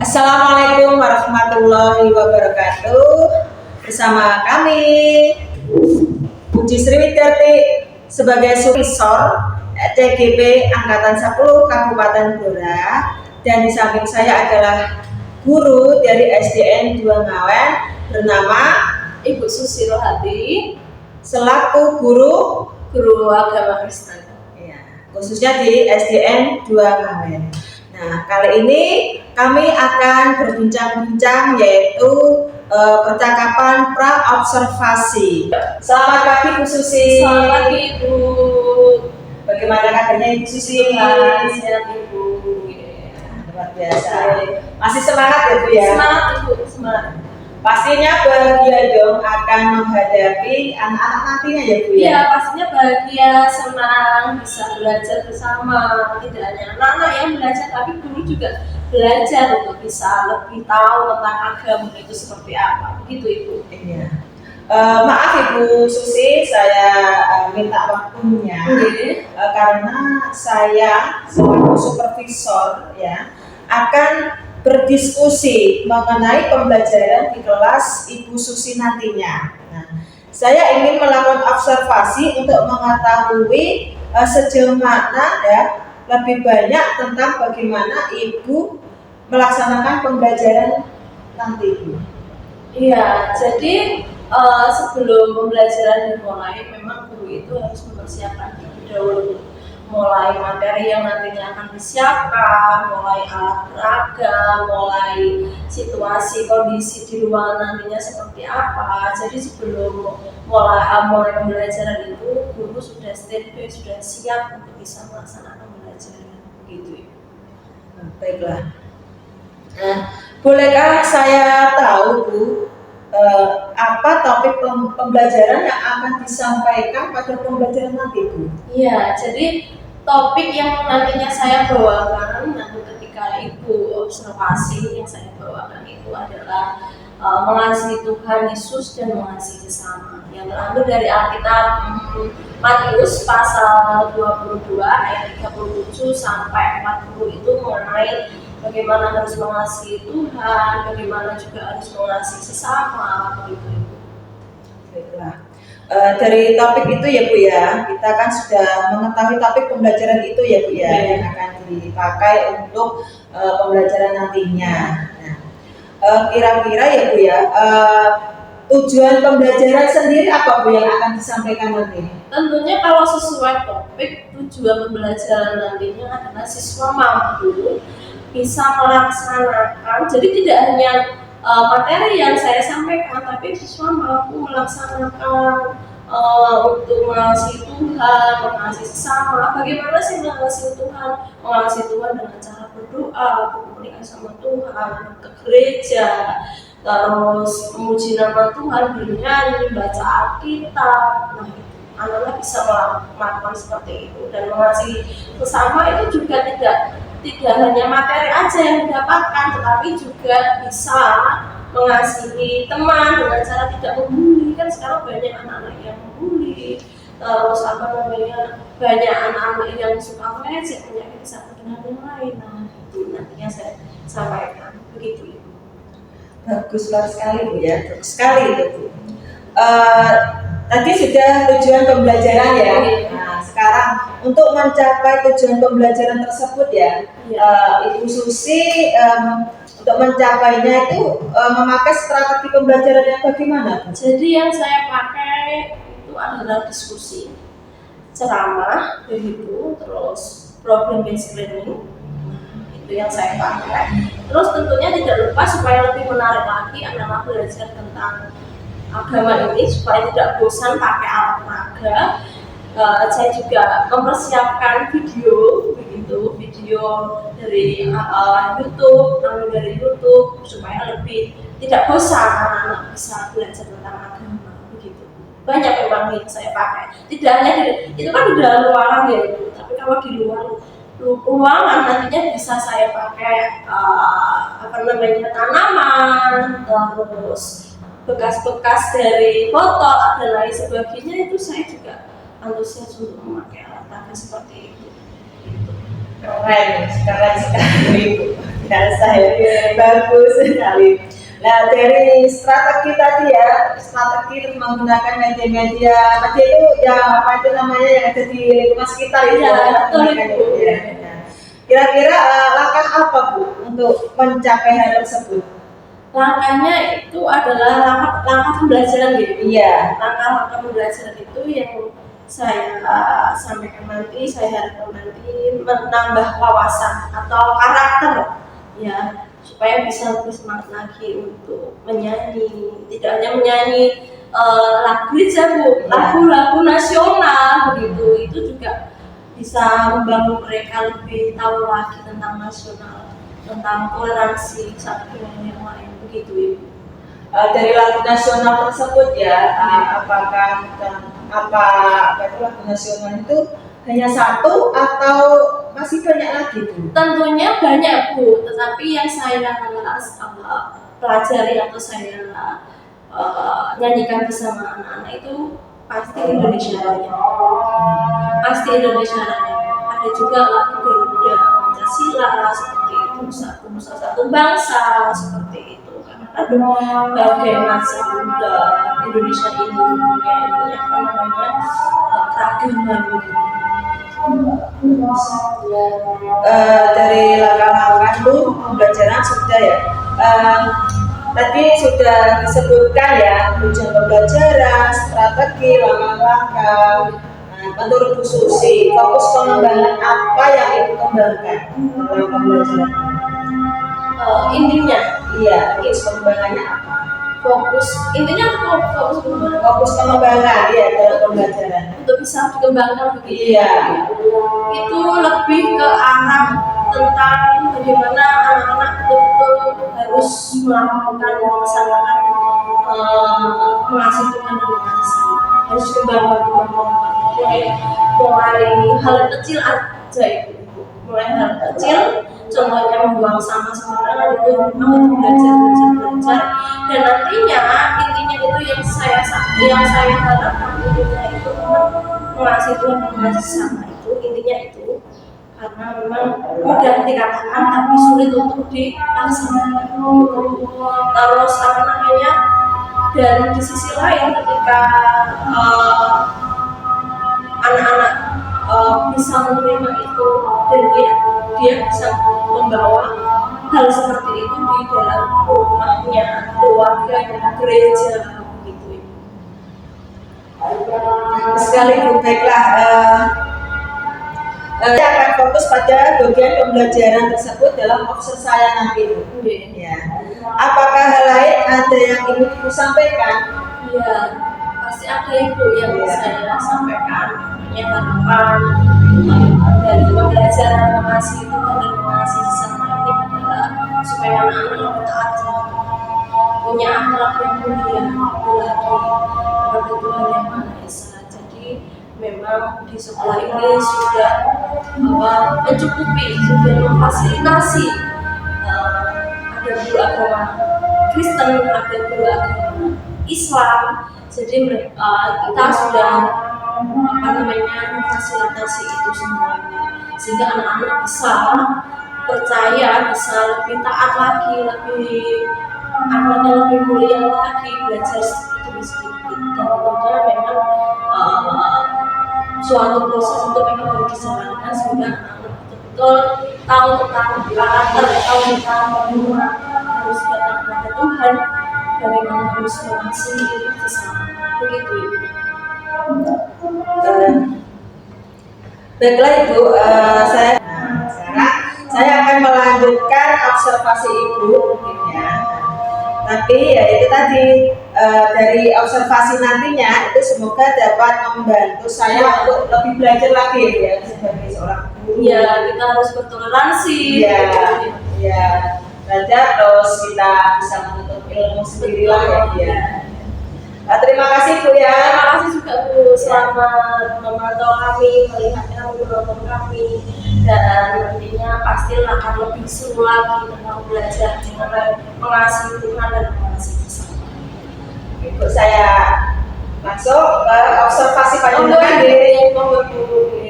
Assalamualaikum warahmatullahi wabarakatuh. Bersama kami Puji Sri Widarti sebagai supervisor TGP Angkatan 10 Kabupaten Blora, dan di samping saya adalah guru dari SDN 2 Ngawen bernama Ibu Susi Rohati selaku guru agama Kristen. ya, khususnya di SDN 2 Ngawen. Nah, kali ini kami akan berbincang-bincang yaitu percakapan pra-observasi. Selamat pagi Bu Susi. Selamat pagi Ibu. Bagaimana kabarnya Ibu Susi? Sehat Ibu. Luar biasa. Masih semangat ya Bu ya? Semangat Ibu, semangat. Pastinya bahagia dong akan menghadapi anak-anak nantinya ya Bu ya? Iya, pastinya bahagia, senang, bisa belajar bersama. Tidak hanya anak-anak yang belajar, tapi guru juga belajar untuk bisa lebih tahu tentang agama itu seperti apa. Begitu Ibu. Iya. Maaf Ibu Susi, saya minta waktunya karena saya sebagai supervisor ya akan berdiskusi mengenai pembelajaran di kelas Ibu Susi nantinya. Nah, saya ingin melakukan observasi untuk mengetahui sejauh mana ya lebih banyak tentang bagaimana Ibu melaksanakan pembelajaran nanti Ibu. Iya, jadi sebelum pembelajaran dimulai, memang guru itu harus mempersiapkan terlebih dahulu, mulai materi yang nantinya akan disiapkan, mulai alat peraga, mulai situasi kondisi di ruangan nantinya seperti apa. Jadi sebelum mulai pembelajaran itu, guru sudah standby, sudah siap untuk bisa melaksanakan pembelajaran. Begitu. Baiklah. Nah, bolehkah saya tahu Bu, apa topik pembelajaran yang akan disampaikan pada pembelajaran nanti Bu? Iya, jadi topik yang nantinya saya bawakan nanti ketika Ibu observasi yang saya bawakan itu adalah mengasihi Tuhan Yesus dan mengasihi sesama, yang terambil dari Alkitab Matius pasal 22 ayat 37 sampai 40 itu mengenai bagaimana harus mengasihi Tuhan, bagaimana juga harus mengasihi sesama, begitu. Baiklah. Dari topik itu ya Bu ya, kita kan sudah mengetahui topik pembelajaran itu ya Bu ya, yang akan dipakai untuk pembelajaran nantinya. Nah, kira-kira ya Bu ya, tujuan pembelajaran sendiri apa Bu yang akan disampaikan nanti? Tentunya kalau sesuai topik, tujuan pembelajaran nantinya adalah siswa mampu bisa melaksanakan, jadi tidak hanya materi yang saya sampaikan, tapi siswa mampu melaksanakan untuk mengasihi Tuhan, mengasihi sesama. Bagaimana sih mengasihi Tuhan? Mengasihi Tuhan dengan cara berdoa, berkomunikasi sama Tuhan, ke gereja, terus memuji nama Tuhan, bernyanyi, baca Alkitab. Nah, anak-anak bisa melakukan seperti itu, dan mengasihi sesama itu juga tidak hanya materi aja yang didapatkan, tetapi juga bisa mengasihi teman dengan cara tidak membuli. Kan sekarang banyak anak-anak yang membuli, terus banyak anak-anak yang suka mengejek, penyakit satu dengan yang lain. Nah, itu nantinya saya sampaikan begitu Ibu. Bagus sekali Bu ya, bagus sekali itu Bu. Tadi sudah tujuan pembelajaran ya. Nah, sekarang untuk mencapai tujuan pembelajaran tersebut ya, Ibu Susi untuk mencapainya itu memakai strategi pembelajaran yang bagaimana? Jadi yang saya pakai itu adalah diskusi, ceramah, begitu, terus problem based learning, itu yang saya pakai. Terus tentunya tidak lupa supaya lebih menarik lagi anak-anak belajar tentang agama ini supaya tidak bosan pakai alat peraga. Saya juga mempersiapkan video dari YouTube supaya lebih tidak bosan anak-anak bisa belajar tentang agama, begitu. Banyak memang yang saya pakai. Tidak hanya itu kan di dalam ruangan ya Ibu, tapi kalau di luar ruangan nantinya bisa saya pakai tanaman, terus bekas-bekas dari botol dan lain sebagainya. Itu saya juga antusias untuk memakai alat peraga seperti itu. Keren sekali Bu. biasa ya, bagus sekali. Nah, dari strategi tadi ya, strategi menggunakan media itu ya apa itu namanya yang ada di lingkungan sekitar itu Ya, ya, betul menggunakan itu. media. Nah, kira-kira langkah apa Bu untuk mencapai hal tersebut? Langkahnya itu adalah langkah pembelajaran gitu. Iya. Langkah-langkah pembelajaran itu yang saya sampaikan nanti, saya harapkan nanti menambah wawasan atau karakter ya, supaya bisa lebih semangat lagi untuk menyanyi. Tidak hanya menyanyi lagu aja Bu, lagu-lagu nasional begitu, itu juga bisa membangun mereka lebih tahu lagi tentang nasional, tentang toleransi satu dengan yang lain begitu Ibu. Dari lagu nasional tersebut ya, apakah apa itu lagu nasional itu hanya satu atau masih banyak lagi Bu? Tentunya banyak Bu, tetapi yang saya pelajari atau saya nyanyikan bersama anak-anak itu pasti Indonesia Raya. Pasti Indonesia Raya. Ada juga lagu Garuda, Pancasila seperti itu, satu bangsa seperti itu. Karena ada berbagai macam Indonesia ini punya ini apa namanya keragaman begitu. Dari langkah-langkah itu pembelajaran sudah ya. Tadi sudah disebutkan ya tujuan pembelajaran, strategi, langkah-langkah. Nah, menurut Bu Susi, fokus pengembangan apa yang Ibu kembangkan dalam pembelajaran? Intinya, Iya, pengembangannya apa? intinya fokus pengembangan. Fokus pengembangan ya dalam pembelajaran. Untuk bisa dikembangkan begitu. Iya. Itu lebih ke arah tentang bagaimana anak-anak betul-betul harus melaksanakan mengasihi Tuhan dan mengasihi, harus dikembangkan mulai hal kecil aja itu, mulai hal kecil, contohnya membuang sampah sembarangan itu memang belajar dan nantinya intinya itu yang saya harapkan intinya itu mengasihi Tuhan dan mengasihi sama itu intinya itu, karena memang mudah dikatakan tapi sulit untuk dilaksanakan gitu. Terus apa namanya, dan di sisi lain ketika anak-anak bisa menerima itu dan dia bisa membawa hal seperti itu di dalam rumahnya, keluarganya, gereja begitu. Sekali Bu, baiklah. Saya akan fokus pada bagian pembelajaran tersebut dalam obser saya nanti Bu. Ya. Apakah hal lain ada yang ingin Ibu sampaikan? Ya, pasti ada Ibu yang saya sampaikan. Yang harapan dari pembelajaran mengasihi Tuhan dan mengasihi sesama ini adalah supaya anak-anak lebih taat sama Tuhan, punya akhlak yang mulia, lagi kepada Tuhan yang Maha Esa. Jadi memang di sekolah ini sudah mencukupi, sudah memfasilitasi ada guru agama Kristen, ada guru agama Islam. Jadi kita sudah memfasilitasi itu semuanya, sehingga anak-anak bisa percaya, bisa lebih taat lagi, anaknya lebih mulia lagi, belajar sedikit-sedikit. Dan tentunya memang suatu proses untuk memang harus dijalankan sehingga anak-anak betul-betul tahu tentang karakter, tahu tentang bagaimana harus datang kepada Tuhan, bagaimana harus mengasihi sesama, begitu Ibu. Baiklah Ibu, sekarang saya akan melanjutkan observasi Ibu mungkin ya. Tapi ya itu tadi dari observasi nantinya itu semoga dapat membantu saya untuk lebih belajar lagi ya sebagai seorang guru. Ya, kita harus bertoleransi. Ya, belajar terus kita bisa menuntut ilmu sendiri lah ya. Terima kasih Bu ya. Terima kasih juga Bu, selamat memantau kami, melihat kami, menonton kami, dan nantinya pasti akan lebih seru lagi tentang belajar dengan mengasihi Tuhan dan mengasihi sesama. Ibu saya masuk ke observasi pada Monggo Bu.